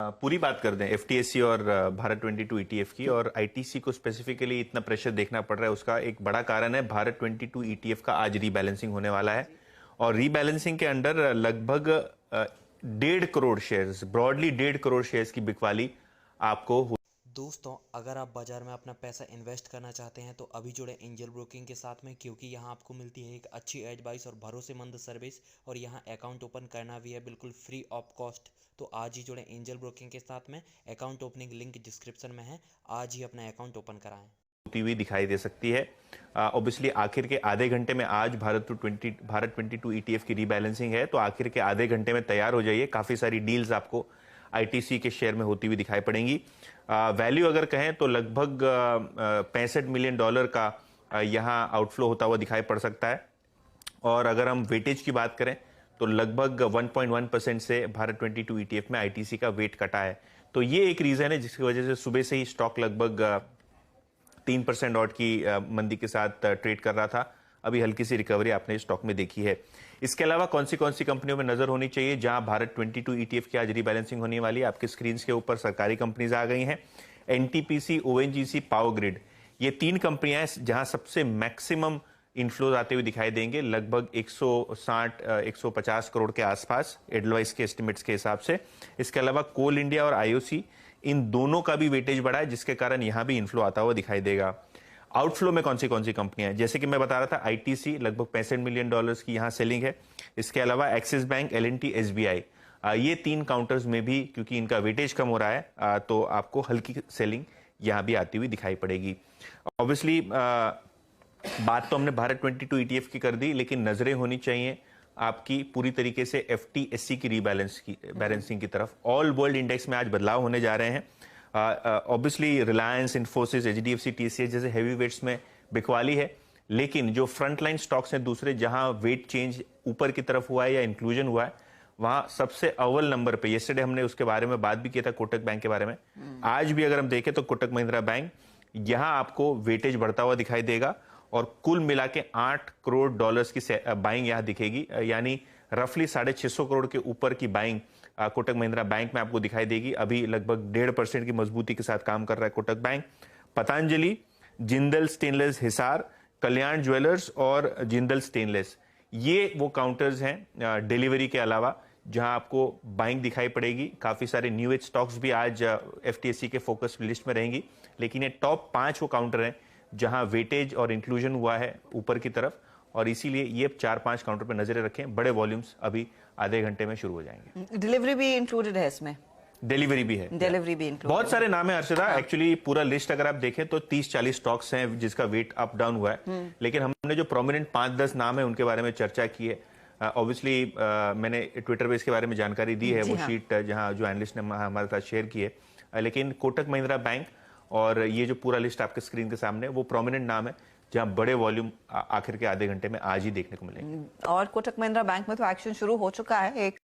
पूरी बात कर दें एफटीएससी और भारत 22 ईटीएफ की और आईटीसी को स्पेसिफिकली इतना प्रेशर देखना पड़ रहा है। उसका एक बड़ा कारण है भारत 22 ईटीएफ का आज रीबैलेंसिंग होने वाला है और रीबैलेंसिंग के अंडर लगभग 1.5 crore shares, broadly 1.5 crore shares की बिकवाली आपको। दोस्तों, अगर आप बाजार में अपना पैसा इन्वेस्ट करना चाहते हैं तो अभी जुड़े एंजल ब्रोकिंग के साथ में, क्योंकि यहां आपको मिलती है एक अच्छी एडवाइस और भरोसेमंद सर्विस और यहां अकाउंट ओपन करना भी है बिल्कुल फ्री ऑफ कॉस्ट। तो आज ही जुड़े एंजल ब्रोकिंग के साथ में। अकाउंट ओपनिंग लिंक डिस्क्रिप्शन में है। आज ही अपना अकाउंट ओपन कराएं। होती हुई दिखाई दे सकती है। ऑब्वियसली आखिर के आधे घंटे में आज भारत 22 ईटीएफ की रीबैलेंसिंग है, तो आखिर के आधे घंटे में तैयार हो जाइए। काफी सारी डील्स आपको आईटीसी के शेयर में होती हुई दिखाई पड़ेंगी। वैल्यू अगर कहें तो लगभग $65 मिलियन का यहाँ आउटफ्लो होता हुआ दिखाई पड़ सकता है। और अगर हम वेटेज की बात करें तो लगभग 1.1% से भारत 22 ईटीएफ में आईटीसी का वेट कटा है। तो ये एक रीजन है जिसकी वजह से सुबह से ही स्टॉक लगभग 3% ऑड की मंदी के साथ ट्रेड कर रहा था। अभी हल्की सी रिकवरी आपने स्टॉक में देखी है। इसके अलावा कौन सी कंपनियों में नजर होनी चाहिए जहां भारत 22 ईटीएफ की आज रीबैलेंसिंग होने वाली है? आपके स्क्रीन के ऊपर सरकारी कंपनीज आ गई हैं। एनटीपीसी, ओएनजीसी, पावर ग्रिड, ये 3 कंपनियां हैं जहां सबसे मैक्सिमम इनफ्लोज आते हुए दिखाई देंगे, लगभग 160-150 करोड़ के आसपास एडलवाइस के एस्टिमेट्स के हिसाब से। इसके अलावा कोल इंडिया और आईओसी, इन दोनों का भी वेटेज बढ़ा है जिसके कारण यहां भी इनफ्लो आता हुआ दिखाई देगा। आउटफ्लो में कौन सी कंपनियां हैं? जैसे कि मैं बता रहा था, आईटीसी लगभग $65 मिलियन की यहां सेलिंग है। इसके अलावा एक्सिस बैंक, एलएनटी, एसबीआई, ये 3 काउंटर्स में भी क्योंकि इनका वेटेज कम हो रहा है तो आपको हल्की सेलिंग यहां भी आती हुई दिखाई पड़ेगी। ऑब्वियसली बात तो हमने भारत 22 ईटीएफ की कर दी, लेकिन नजरें होनी चाहिए आपकी पूरी तरीके से एफटीएससी की बैलेंसिंग की तरफ। ऑल वर्ल्ड इंडेक्स में आज बदलाव होने जा रहे हैं। Obviously Reliance, Infosys, HDFC, TCS जैसे हैवी वेट्स में बिकवाली है, लेकिन जो फ्रंटलाइन स्टॉक्स हैं दूसरे, जहां वेट चेंज ऊपर की तरफ हुआ है या इंक्लूजन हुआ है, वहां सबसे अव्वल नंबर पे, येस्टरडे हमने उसके बारे में बात भी किया था, कोटक बैंक के बारे में। आज भी अगर हम देखें तो कोटक महिंद्रा बैंक, यहां आपको वेटेज बढ़ता हुआ दिखाई देगा और कुल मिला के $8 करोड़ की बाइंग यहां दिखेगी, यानी रफली 650 करोड़ के ऊपर की बाइंग कोटक महिंद्रा बैंक में आपको दिखाई देगी। अभी लगभग 1.5% की मजबूती के साथ काम कर रहा है कोटक बैंक। पतंजलि, जिंदल स्टेनलेस हिसार, कल्याण ज्वेलर्स और जिंदल स्टेनलेस, ये वो काउंटर्स हैं डिलीवरी के अलावा जहां आपको बाइंग दिखाई पड़ेगी। काफी सारे न्यू एज स्टॉक्स भी आज एफटीएससी के फोकस लिस्ट में रहेंगी, लेकिन ये टॉप 5 वो काउंटर हैं जहां वेटेज और इंक्लूजन हुआ है ऊपर की तरफ, और इसीलिए ये 4-5 काउंटर पर नजरें रखें। बड़े वॉल्यूम्स अभी आधे घंटे में शुरू हो जाएंगे। डिलीवरी भी इंक्लूडेड है इसमें? डिलीवरी भी है, डिलीवरी भी इंक्लूडेड। बहुत सारे नाम है हर्षदा। एक्चुअली पूरा लिस्ट अगर आप देखें तो 30-40 स्टॉक्स हैं जिसका वेट अप डाउन हुआ है, लेकिन हमने जो प्रोमिनेंट 5-10 नाम है उनके बारे में चर्चा की है। ऑब्वियसली मैंने ट्विटर पे इसके बारे में जानकारी दी है, वो शीट जहां जो एनालिस्ट ने हमारे साथ शेयर की है। लेकिन कोटक महिंद्रा बैंक और ये जो पूरा लिस्ट आपके स्क्रीन के सामने, वो प्रोमिनेंट नाम है जहां बड़े वॉल्यूम आखिर के आधे घंटे में आज ही देखने को मिलेंगे। और कोटक महिंद्रा बैंक में तो एक्शन शुरू हो चुका है। एक